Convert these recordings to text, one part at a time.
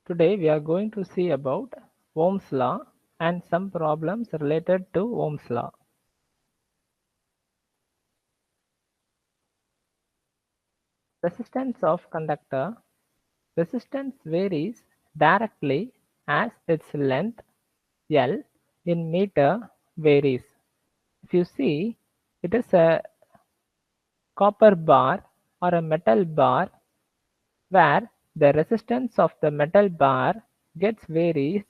Today we are going to see about Ohm's law and some problems related to Ohm's law. Resistance of conductor. Resistance varies directly as its length L in meter varies. If you see, it is a copper bar or a metal bar where the resistance of the metal bar gets varies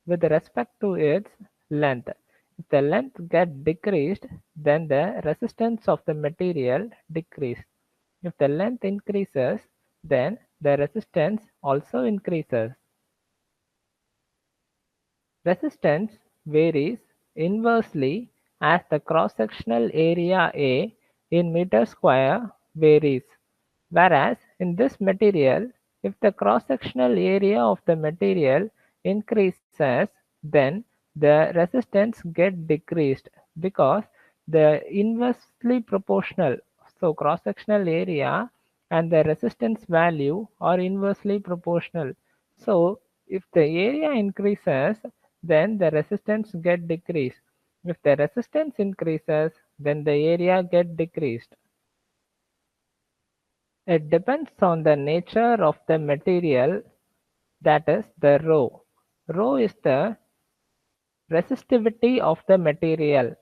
with respect to its length. If the length gets decreased, then the resistance of the material decreases. If the length increases, then the resistance also increases. Resistance varies inversely as the cross-sectional area A in meter square varies, whereas in this material, if the cross-sectional area of the material increases, then the resistance gets decreased because the inversely proportional. So cross-sectional area and the resistance value are inversely proportional. So if the area increases, then the resistance get decreased. If the resistance increases, then the area get decreased. It depends on the nature of the material, that is the rho. Rho is the resistivity of the material.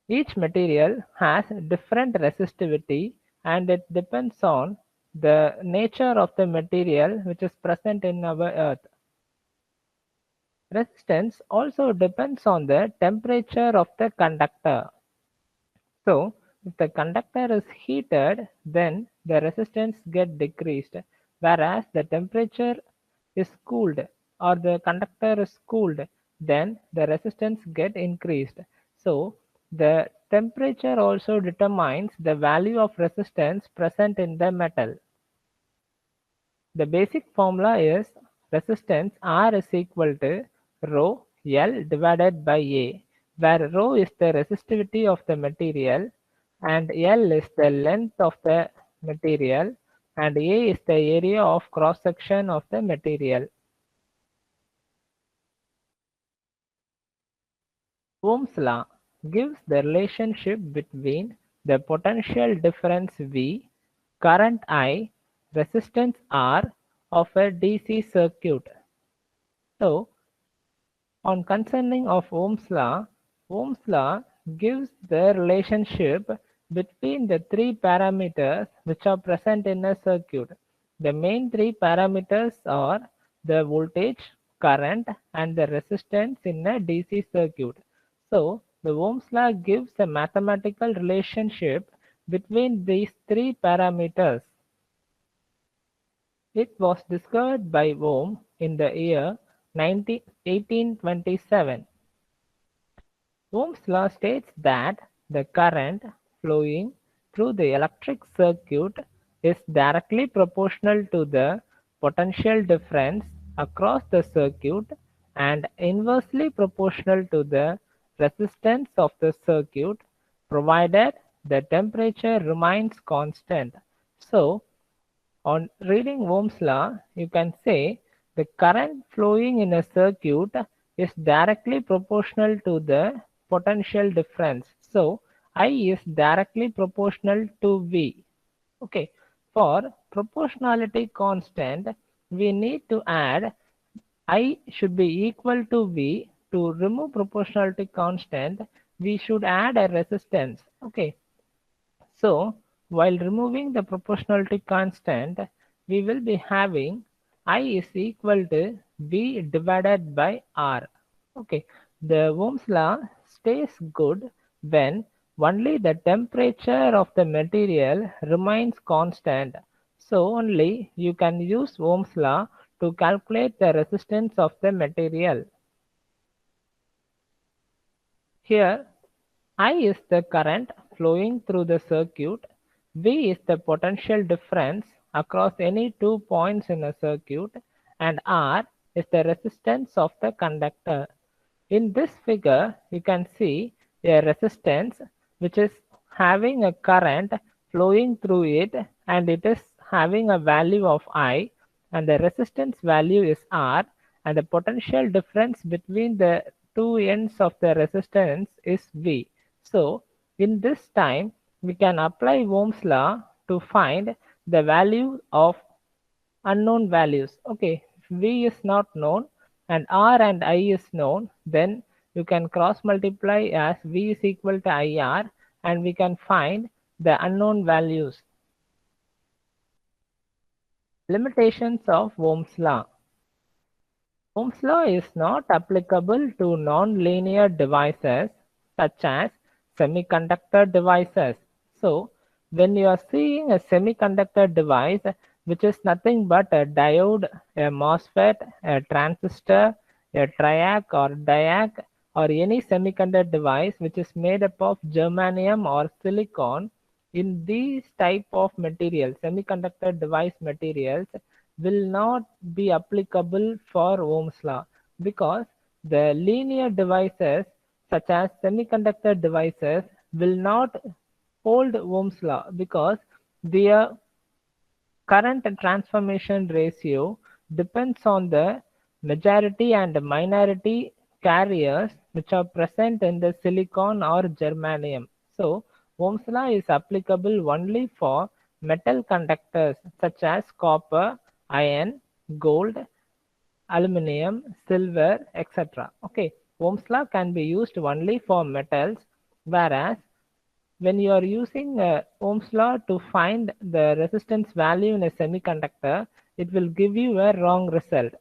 Each material has different resistivity and it depends on the nature of the material which is present in our earth. Resistance also depends on the temperature of the conductor. So, if the conductor is heated, then the resistance get decreased, whereas the temperature is cooled or the conductor is cooled, then the resistance get increased. So, the temperature also determines the value of resistance present in the metal. The basic formula is resistance R is equal to rho L divided by A, where rho is the resistivity of the material and L is the length of the material and A is the area of cross section of the material. Ohm's law gives the relationship between the potential difference V, current I, resistance R of a DC circuit. So, on concerning of Ohm's law gives the relationship between the three parameters which are present in a circuit. The main three parameters are the voltage, current, and the resistance in a DC circuit. So, the Ohm's law gives a mathematical relationship between these three parameters. It was discovered by Ohm in the year 1827. Ohm's law states that the current flowing through the electric circuit is directly proportional to the potential difference across the circuit and inversely proportional to the resistance of the circuit, provided the temperature remains constant. So, on reading Ohm's law, you can say the current flowing in a circuit is directly proportional to the potential difference. So, I is directly proportional to V. Okay. For proportionality constant, we need to add I should be equal to V. To remove proportionality constant, we should add a resistance. Okay. So, while removing the proportionality constant, we will be having I is equal to V divided by R. Okay, the Ohm's law stays good when only the temperature of the material remains constant. So only you can use Ohm's law to calculate the resistance of the material. Here, I is the current flowing through the circuit, V is the potential difference across any 2 points in a circuit, and R is the resistance of the conductor. In this figure, you can see a resistance which is having a current flowing through it and it is having a value of I, and the resistance value is R, and the potential difference between the two ends of the resistance is V. So in this time, we can apply Ohm's law to find the value of unknown values. Okay, if V is not known and R and I is known, then you can cross multiply as V is equal to IR, and we can find the unknown values. Limitations of Ohm's law. Ohm's law is not applicable to non-linear devices such as semiconductor devices. So, when you are seeing a semiconductor device, which is nothing but a diode, a MOSFET, a transistor, a triac or diac, or any semiconductor device which is made up of germanium or silicon, in these type of materials, semiconductor device materials, will not be applicable for Ohm's law, because the linear devices such as semiconductor devices will not hold Ohm's law, because their current transformation ratio depends on the majority and minority carriers which are present in the silicon or germanium. So, Ohm's law is applicable only for metal conductors such as copper, iron, gold, aluminum, silver, etc. Okay, Ohm's law can be used only for metals, whereas when you are using Ohm's law to find the resistance value in a semiconductor, it will give you a wrong result.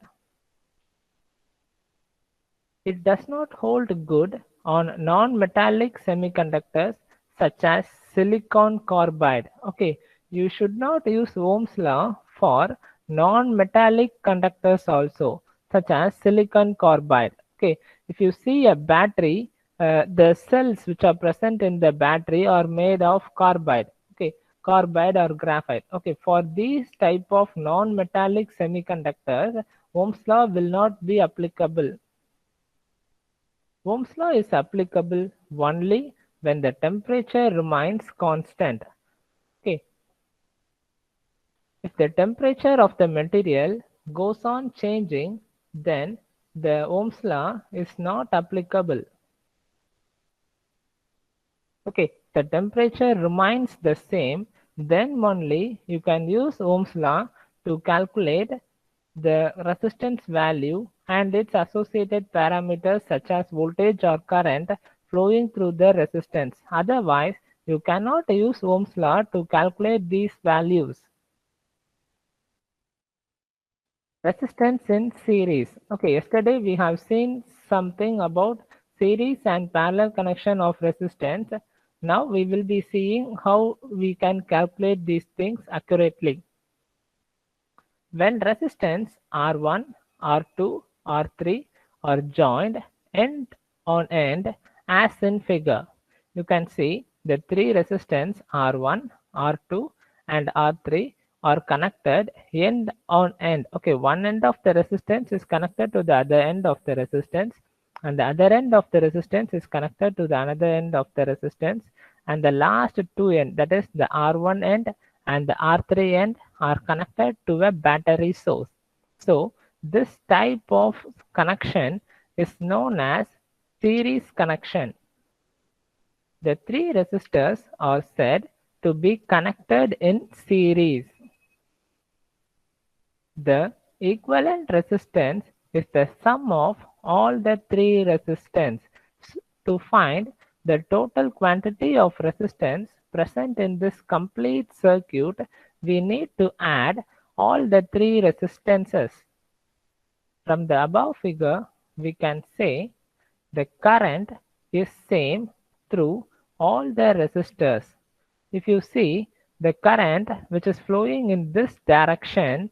It does not hold good on non-metallic semiconductors such as silicon carbide. Okay, you should not use Ohm's law for non-metallic conductors also, such as silicon carbide. Okay, if you see a battery, the cells which are present in the battery are made of carbide. Okay, carbide or graphite. Okay, for these type of non-metallic semiconductors, Ohm's law will not be applicable. Ohm's law is applicable only when the temperature remains constant. Okay. If the temperature of the material goes on changing, then the Ohm's law is not applicable. Okay, the temperature remains the same, then only you can use Ohm's law to calculate the resistance value and its associated parameters such as voltage or current flowing through the resistance. Otherwise, you cannot use Ohm's law to calculate these values. Resistance in series. Okay, yesterday we have seen something about series and parallel connection of resistance. Now we will be seeing how we can calculate these things accurately. When resistance R1, R2, R3 are joined end on end as in figure, you can see the three resistance R1, R2 and R3 are connected end on end. Okay, one end of the resistance is connected to the other end of the resistance, and the other end of the resistance is connected to the another end of the resistance, and the last two end, that is the R1 end and the R3 end, are connected to a battery source. So this type of connection is known as series connection. The three resistors are said to be connected in series. The equivalent resistance is the sum of all the three resistance. To find the total quantity of resistance present in this complete circuit, we need to add all the three resistances. From the above figure, we can say the current is same through all the resistors. If you see, the current which is flowing in this direction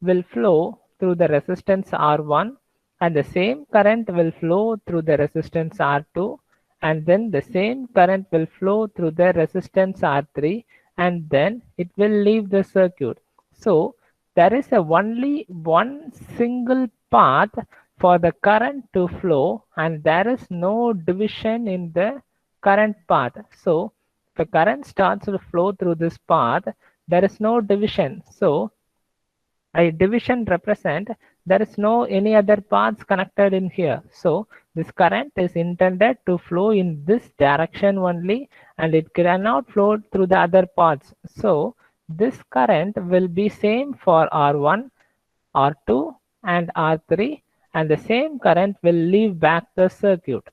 will flow through the resistance R1, and the same current will flow through the resistance R2, and then the same current will flow through the resistance R3, and then it will leave the circuit. So there is only one single path for the current to flow, and there is no division in the current path. So if the current starts to flow through this path, there is no division. So A division represent there is no any other paths connected in here. So this current is intended to flow in this direction only, and it cannot flow through the other paths. So this current will be same for R1, R2 and R3, and the same current will leave back the circuit.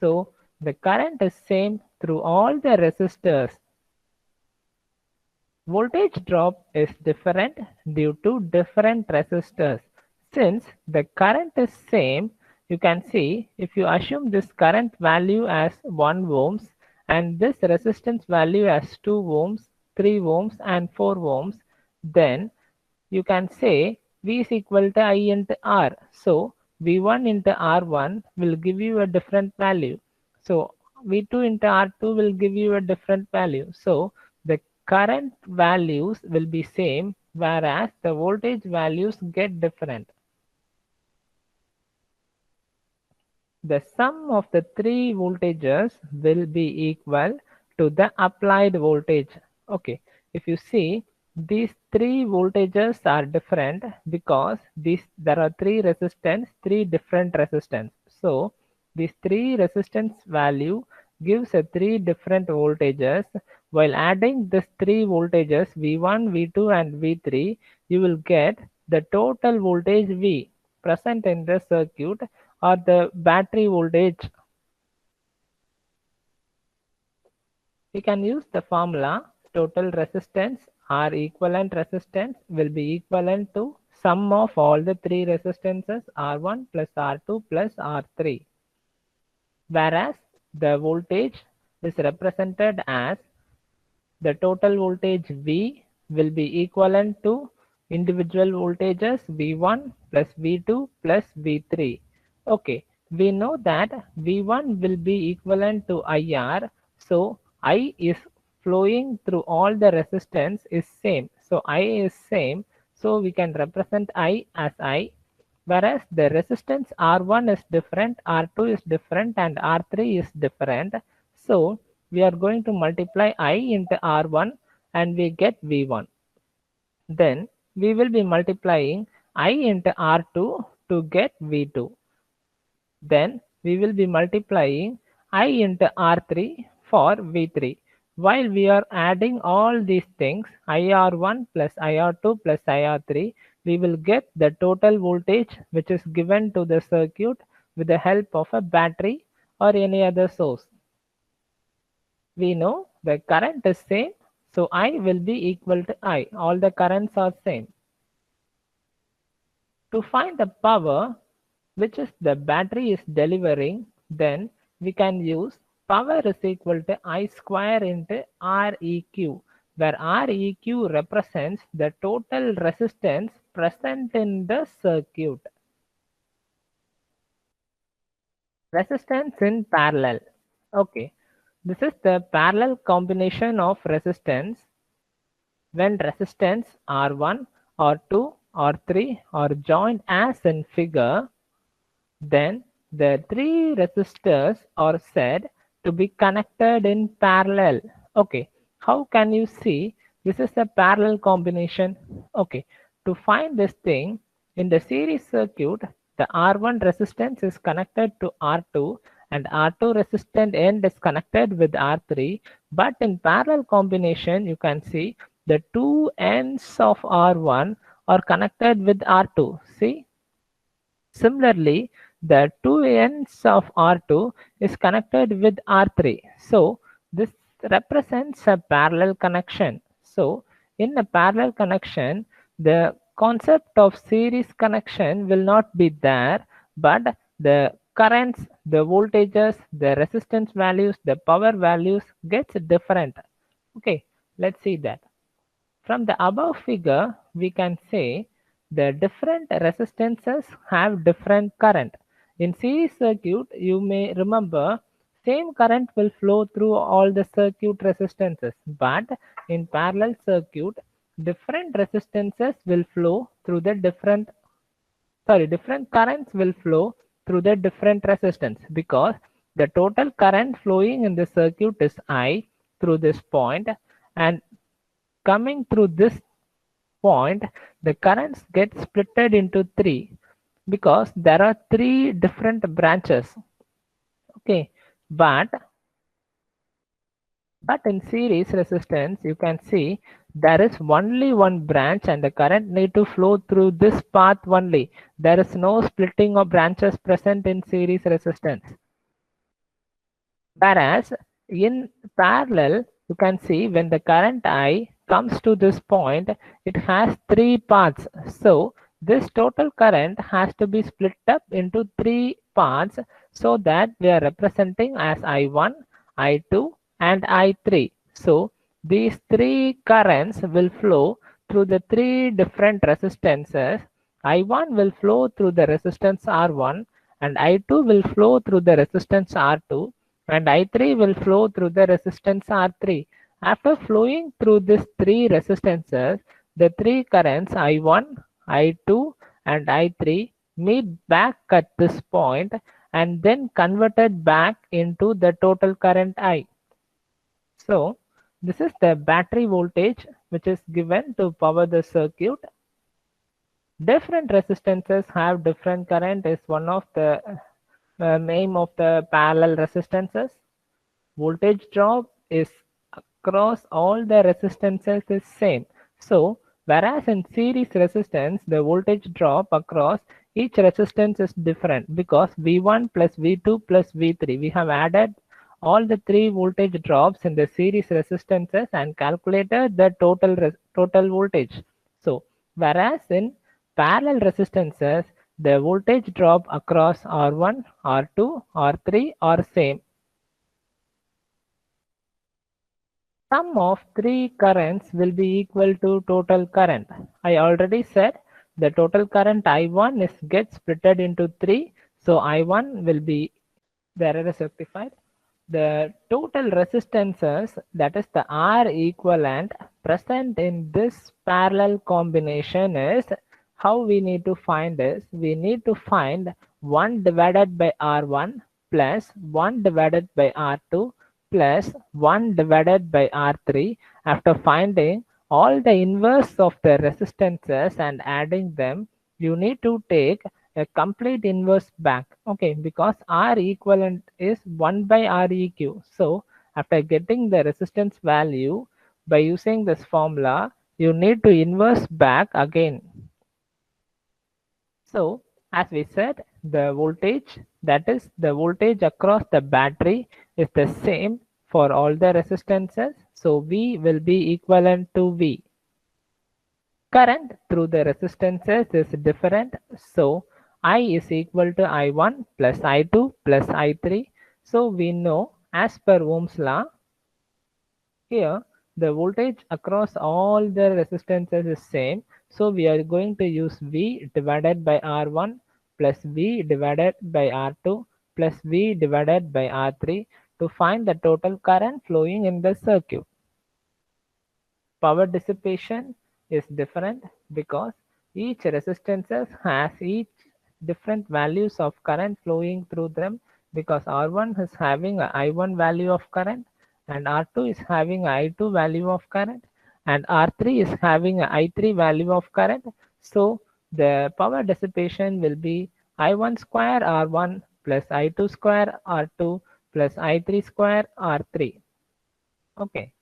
So the current is same through all the resistors. Voltage drop is different due to different resistors. Since the current is same, you can see if you assume this current value as 1 ohms and this resistance value as 2 ohms, 3 ohms and 4 ohms, then you can say V is equal to I into R. So V1 into R1 will give you a different value. So V2 into R2 will give you a different value. So the current values will be same, whereas the voltage values get different. The sum of the three voltages will be equal to the applied voltage. Okay, if you see these three voltages are different because there are three different resistance. So these three resistance value gives a three different voltages. While adding these three voltages V1, V2 and V3, you will get the total voltage V present in the circuit or the battery voltage. We can use the formula total resistance or equivalent resistance will be equivalent to sum of all the three resistances R1 plus R2 plus R3, whereas the voltage is represented as the total voltage V will be equivalent to individual voltages V1 plus V2 plus V3. Okay, we know that V1 will be equivalent to IR. So I is flowing through all the resistance is same. So I is same. So we can represent I as I. Whereas the resistance R1 is different, R2 is different, and R3 is different. So we are going to multiply I into R1 and we get V1. Then we will be multiplying I into R2 to get V2. Then we will be multiplying I into R3 for V3. While we are adding all these things, IR1 plus IR2 plus IR3, we will get the total voltage which is given to the circuit with the help of a battery or any other source. We know the current is same, so I will be equal to I. All the currents are same. To find the power which is the battery is delivering, then we can use power is equal to I square into Req, where Req represents the total resistance present in the circuit. Resistance in parallel. Okay, this is the parallel combination of resistance. When resistance R1, R2, R3 are joined as in figure, then the three resistors are said to be connected in parallel. Okay, how can you see this is a parallel combination? Okay, to find this thing in the series circuit, the R1 resistance is connected to R2 and R2 resistant end is connected with R3. But in parallel combination, you can see the two ends of R1 are connected with R2. See? Similarly, the two ends of R2 is connected with R3. So this represents a parallel connection. So in a parallel connection, the concept of series connection will not be there, but the currents, the voltages, the resistance values, the power values gets different. Okay, let's see that. From the above figure, we can say the different resistances have different current. In series circuit, you may remember same current will flow through all the circuit resistances, but in parallel circuit, different resistances will flow through the different currents will flow through the different resistance because the total current flowing in the circuit is I through this point and coming through this point, the currents get splitted into three because there are three different branches. Okay, but in series resistance, you can see there is only one branch and the current need to flow through this path only. There is no splitting of branches present in series resistance. Whereas in parallel, you can see when the current I comes to this point, it has three paths. So this total current has to be split up into three parts so that we are representing as I1, I2 and I3. So these three currents will flow through the three different resistances. I1 will flow through the resistance R1 and I2 will flow through the resistance R2 and I3 will flow through the resistance R3. After flowing through these three resistances, the three currents I1, I2 and I3 meet back at this point and then converted back into the total current I. So this is the battery voltage which is given to power the circuit. Different resistances have different current is one of the name of the parallel resistances. Voltage drop is across all the resistances is same. So whereas in series resistance, the voltage drop across each resistance is different because V1 plus V2 plus V3. We have added all the three voltage drops in the series resistances and calculated the total voltage. So whereas in parallel resistances, the voltage drop across R1, R2, R3 are same. Sum of three currents will be equal to total current. I already said the total current I1 is gets splitted into three. So I1 will be, the error is rectified. The total resistances, that is the R equivalent present in this parallel combination is, how we need to find is, we need to find 1 divided by R1 plus 1 divided by R2 plus 1 divided by R3. After finding all the inverse of the resistances and adding them, you need to take a complete inverse back. Okay, because R equivalent is 1 by Req. So after getting the resistance value by using this formula, you need to inverse back again. So as we said, the voltage, that is the voltage across the battery, is the same for all the resistances. So V will be equivalent to V. Current through the resistances is different. So I is equal to I1 plus I2 plus I3. So we know as per Ohm's law, here the voltage across all the resistances is same. So we are going to use V divided by R1 plus V divided by R2 plus V divided by R3 to find the total current flowing in the circuit. Power dissipation is different because each resistances has each different values of current flowing through them, because R1 is having a I1 value of current and R2 is having a I2 value of current and R3 is having a I3 value of current. So the power dissipation will be I1 square R1 plus I2 square R2 plus I3 square R3. Okay.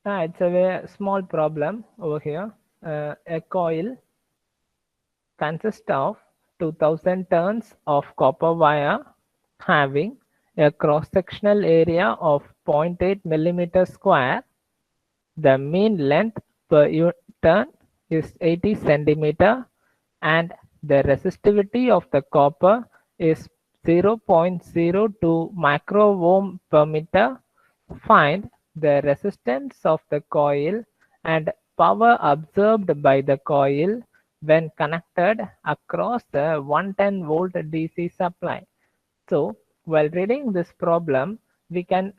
It's a very small problem over here. A coil consists of 2000 turns of copper wire having a cross-sectional area of 0.8 millimeter square. The mean length per turn is 80 centimeter and the resistivity of the copper is 0.02 micro ohm per meter. Find the resistance of the coil and power absorbed by the coil when connected across the 110 volt DC supply. So while reading this problem, we can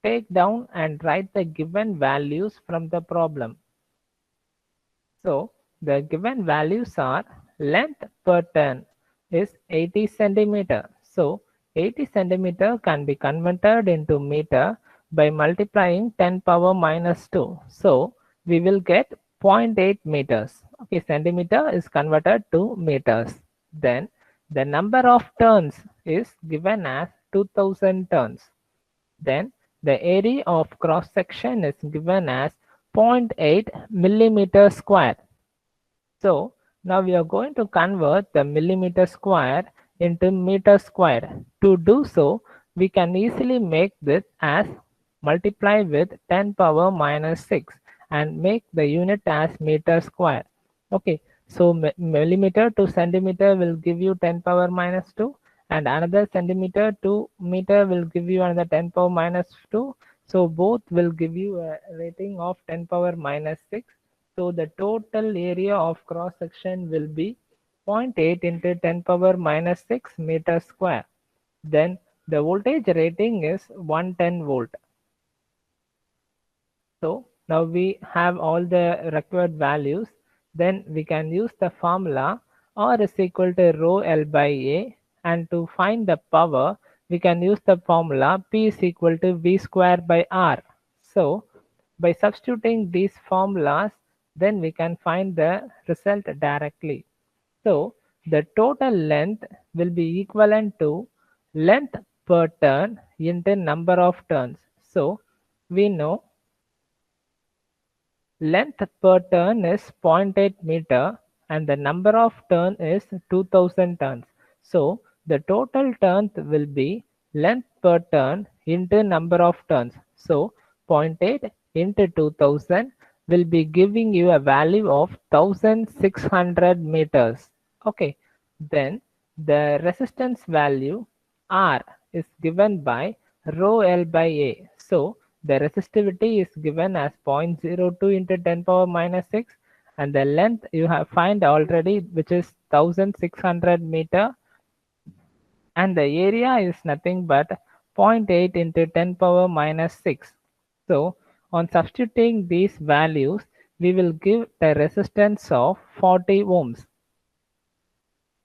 take down and write the given values from the problem. So the given values are length per turn is 80 centimeter. So 80 centimeter can be converted into meter by multiplying 10 power minus 2. So we will get 0.8 meters. Okay, centimeter is converted to meters. Then the number of turns is given as 2000 turns. Then the area of cross section is given as 0.8 millimeter square. So now we are going to convert the millimeter square into meter square. To do so, we can easily make this as multiply with 10 power minus 6 and make the unit as meter square. Okay, so millimeter to centimeter will give you 10 power minus 2, and another centimeter to meter will give you another 10 power minus 2. So both will give you a rating of 10 power minus 6. So the total area of cross section will be 0.8 into 10 power minus 6 meter square. Then the voltage rating is 110 volt. So now we have all the required values. Then we can use the formula R is equal to rho L by A, and to find the power we can use the formula P is equal to V square by R. So by substituting these formulas, then we can find the result directly. So the total length will be equivalent to length per turn into number of turns. So we know length per turn is 0.8 meter and the number of turn is 2000 turns. So the total turns will be length per turn into number of turns. So 0.8 into 2000 will be giving you a value of 1600 meters. Okay, then the resistance value R is given by rho L by A. So the resistivity is given as 0.02 into 10 power minus 6, and the length you have find already, which is 1600 meter, and the area is nothing but 0.8 into 10 power minus 6. So on substituting these values, we will give the resistance of 40 ohms.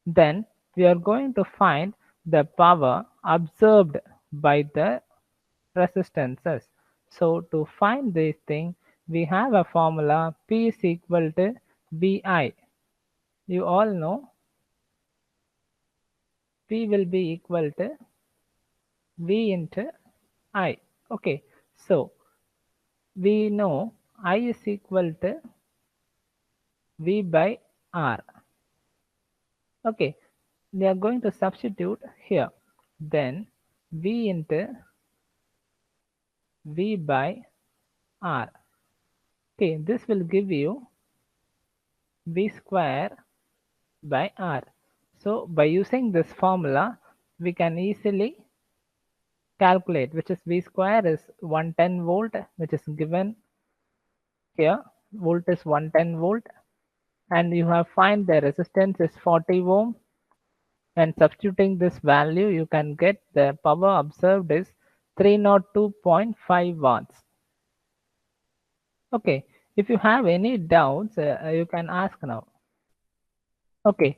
Then we are going to find the power absorbed by the resistances. So to find this thing, we have a formula P is equal to VI. You all know P will be equal to V into I. Okay, so we know I is equal to V by R. Okay, we are going to substitute here. Then V into V by R. Okay, this will give you V square by R. So by using this formula, we can easily calculate, which is V square is 110 volt, which is given here. Volt is 110 volt, and you have find the resistance is 40 ohm. And substituting this value, you can get the power observed is 302.5 watts. Okay, if you have any doubts, you can ask now. Okay,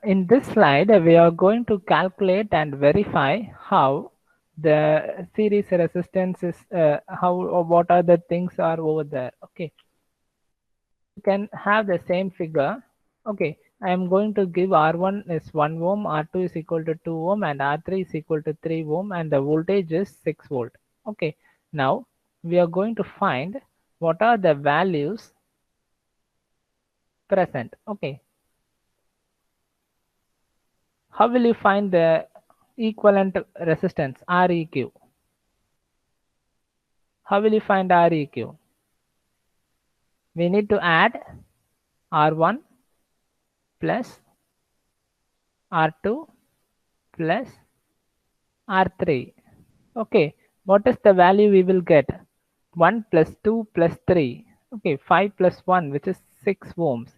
in this slide, we are going to calculate and verify how the series resistance is, how or what are the things are over there. Okay, you can have the same figure. Okay, I am going to give R1 is 1 ohm, R2 is equal to 2 ohm, and R3 is equal to 3 ohm, and the voltage is 6 volt. Okay, now we are going to find what are the values present. Okay, how will you find the equivalent resistance Req? How will you find Req? We need to add R1 plus R2 plus R3. Okay, what is the value we will get? 1 plus 2 plus 3. Okay, 5 plus 1, which is 6 ohms.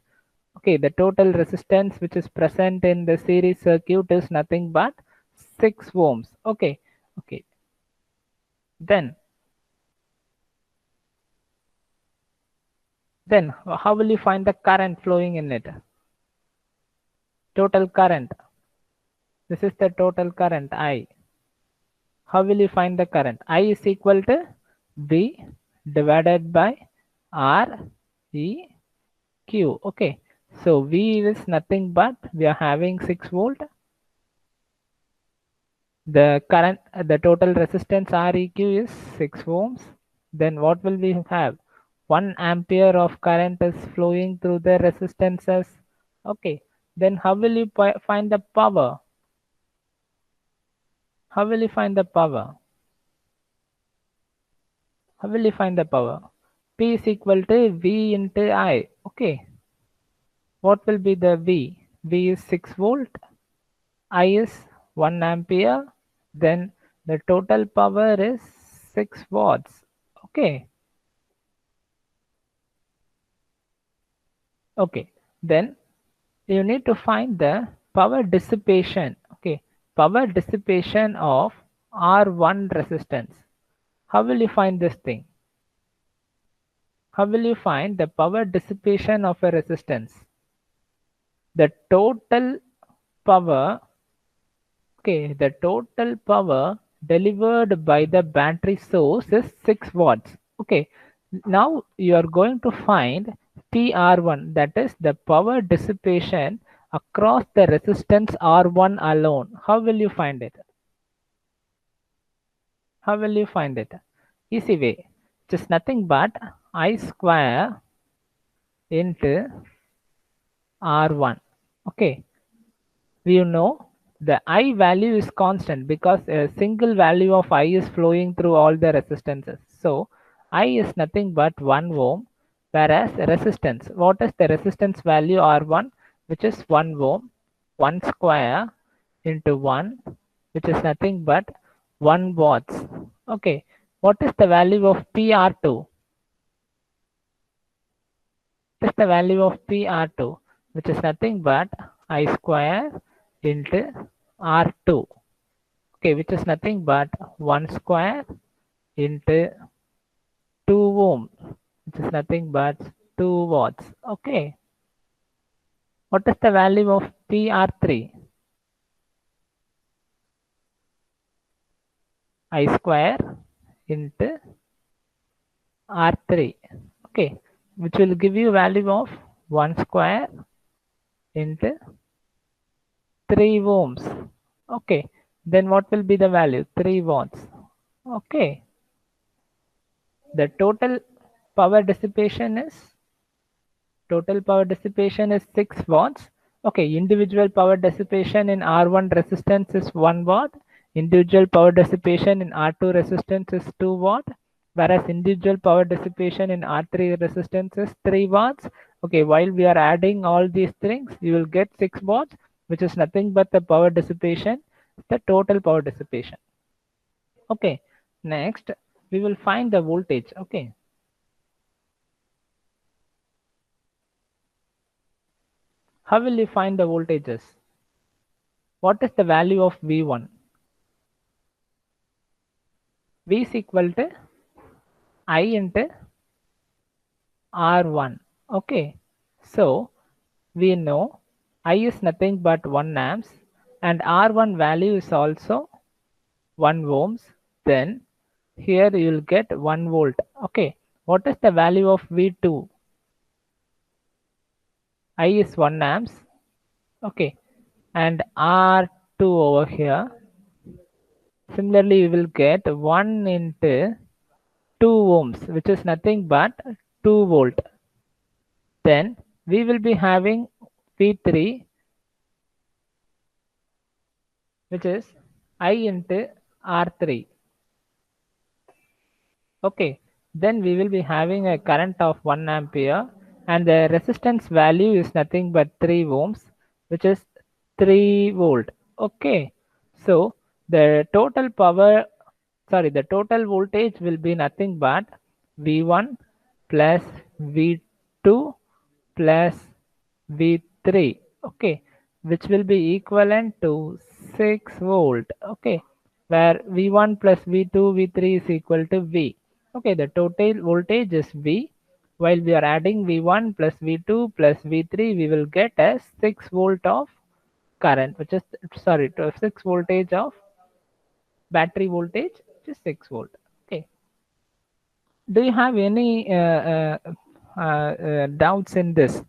Okay, the total resistance which is present in the series circuit is nothing but 6 ohms. Okay, okay. Then how will you find the current flowing in it? Total current. This is the total current I. How will you find the current? I is equal to V divided by R E Q. Okay, so V is nothing but we are having 6 volt. The current, the total resistance Req is 6 ohms. Then what will we have? 1 ampere of current is flowing through the resistances. Okay, then how will you find the power? How will you find the power? How will you find the power? P is equal to V into I. Okay, what will be the V? V is 6 volt. I is 1 ampere. Then the total power is 6 watts. Okay. Okay, then you need to find the power dissipation. Okay, power dissipation of R1 resistance. How will you find this thing? How will you find the power dissipation of a resistance? The total power, okay, the total power delivered by the battery source is 6 watts. Okay, now you are going to find PR1, that is the power dissipation across the resistance R1 alone. How will you find it? How will you find it? Easy way. Just nothing but I square into R1. Okay, you know the I value is constant because a single value of I is flowing through all the resistances. So I is nothing but 1 ohm, whereas resistance, what is the resistance value R1, which is 1 ohm, 1 square into 1, which is nothing but 1 watts. Okay, what is the value of PR2? What is the value of PR2, which is nothing but I square into R2. Okay, which is nothing but 1 square into 2 ohm, which is nothing but 2 watts. Okay, what is the value of PR3? I square into R3. Okay, which will give you value of 1 square into 3 ohms. Okay, then what will be the value? 3 watts. Okay, the total power dissipation is 6 watts. Okay, individual power dissipation in R1 resistance is 1 watt. Individual power dissipation in R2 resistance is 2 watt. Whereas individual power dissipation in R3 resistance is 3 watts. Okay, while we are adding all these things, you will get 6 watts, which is nothing but the power dissipation, the total power dissipation. Okay, next we will find the voltage. Okay, how will you find the voltages? What is the value of V1? V is equal to I into R1. Okay, so we know I is nothing but 1 amps and R1 value is also 1 ohms. Then here you will get 1 volt. Okay, what is the value of V2? I is 1 amps. Okay, and R2 over here. Similarly, we will get 1 into 2 ohms, which is nothing but 2 volt. Then we will be having V3, which is I into R3. Okay, then we will be having a current of 1 ampere and the resistance value is nothing but 3 ohms, which is 3 volt. Okay, so the total power, sorry, the total voltage will be nothing but V1 plus V2 plus V3. Okay, which will be equivalent to 6 volt. Okay, where V1 plus V2 V3 is equal to V. Okay, the total voltage is V. While we are adding V1 plus V2 plus V3, we will get a 6 volt of current, which is, sorry, to 6 voltage of battery voltage, which is 6 volt. Okay, do you have any doubts in this.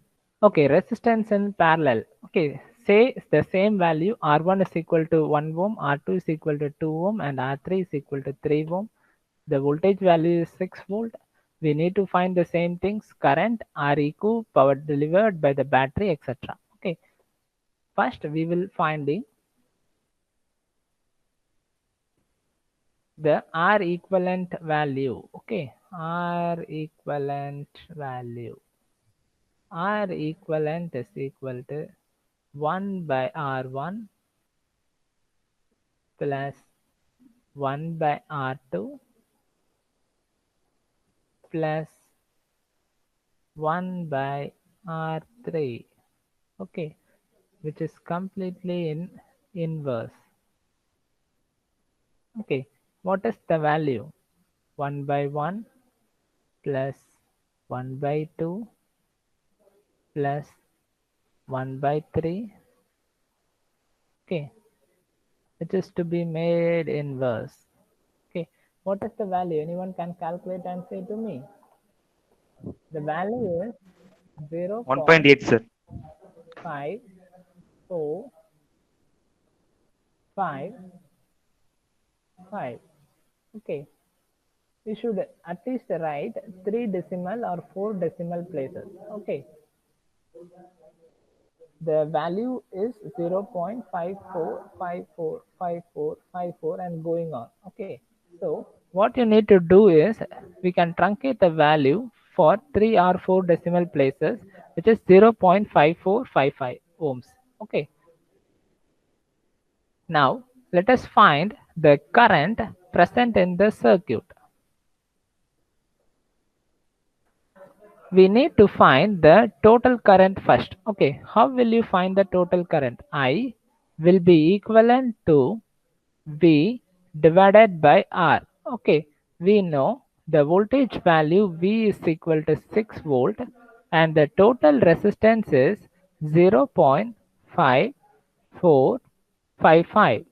Okay, resistance in parallel. Okay, say the same value R1 is equal to 1 ohm, R2 is equal to 2 ohm, and R3 is equal to 3 ohm. The voltage value is 6 volt. We need to find the same things: current, Req, power delivered by the battery, etc. Okay, first we will finding the R equivalent value. Okay, R equivalent value. R equivalent is equal to 1 by R1 plus 1 by R2 plus 1 by R3. Okay, which is completely in inverse. Okay, what is the value? 1 by 1 plus 1 by 2 plus 1 by 3. Okay, it is to be made inverse. Okay, what is the value? Anyone can calculate and say to me. The value is 1.8, sir. 0.5455. Okay, we should at least write 3 decimal or 4 decimal places. Okay, the value is 0.54545454 and going on. Okay, so what you need to do is we can truncate the value for 3 or 4 decimal places, which is 0.5455 ohms. Okay, now let us find the current present in the circuit. We need to find the total current first. Okay, how will you find the total current? I will be equivalent to V divided by R. Okay, we know the voltage value V is equal to 6 volt and the total resistance is 0.5455.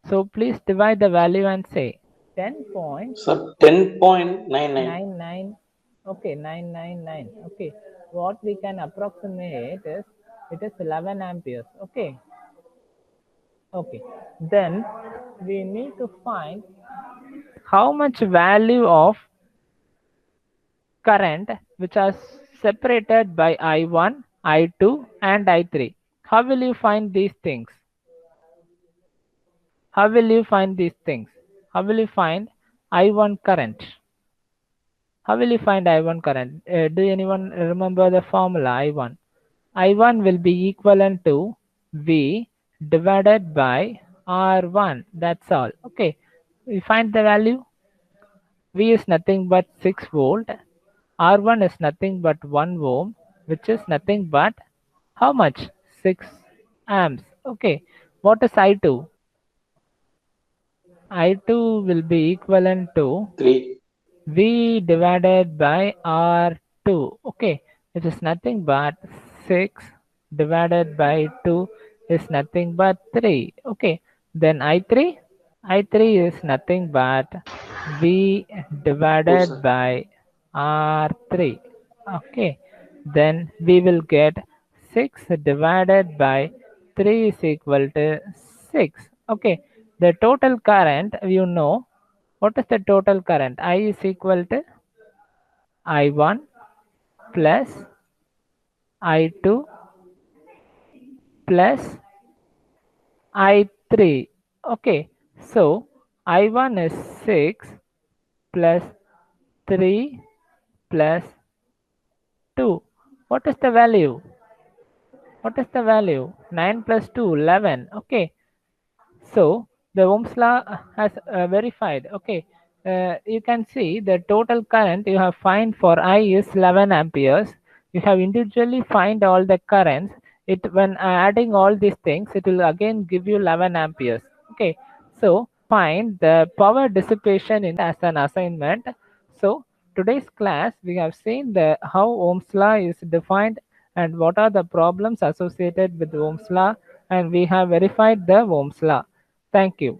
So please divide the value and say 10.99. Sir, 10.99. Okay, 999. Okay, what we can approximate is it is 11 amperes. Okay, okay, then we need to find how much value of current which are separated by I1, I2 and I3. How will you find these things? How will you find these things? How will you find I1 current? How will you find I1 current? Do anyone remember the formula I1? I1 will be equivalent to V divided by R1. That's all. Okay. We find the value. V is nothing but 6 volt. R1 is nothing but 1 ohm, which is nothing but how much? 6 amps. Okay. What is I2? I2 will be equivalent to 3. V divided by R2. Okay, it is nothing but 6 divided by 2 is nothing but 3. Okay, then I3. I3 is nothing but V 2, divided sir. by R3. Okay, then we will get 6 divided by 3 is equal to 6. Okay, the total current, you know, what is the total current? I is equal to I1 plus I2 plus I3. Okay, so I1 is 6 plus 3 plus 2. What is the value? What is the value? 9 plus 2, 11. Okay, so the Ohm's law has verified. Okay, you can see the total current you have find for I is 11 amperes. You have individually find all the currents. It when adding all these things, it will again give you 11 amperes. Okay, so find the power dissipation in as an assignment. So today's class we have seen the how Ohm's law is defined and what are the problems associated with Ohm's law, and we have verified the Ohm's law. Thank you.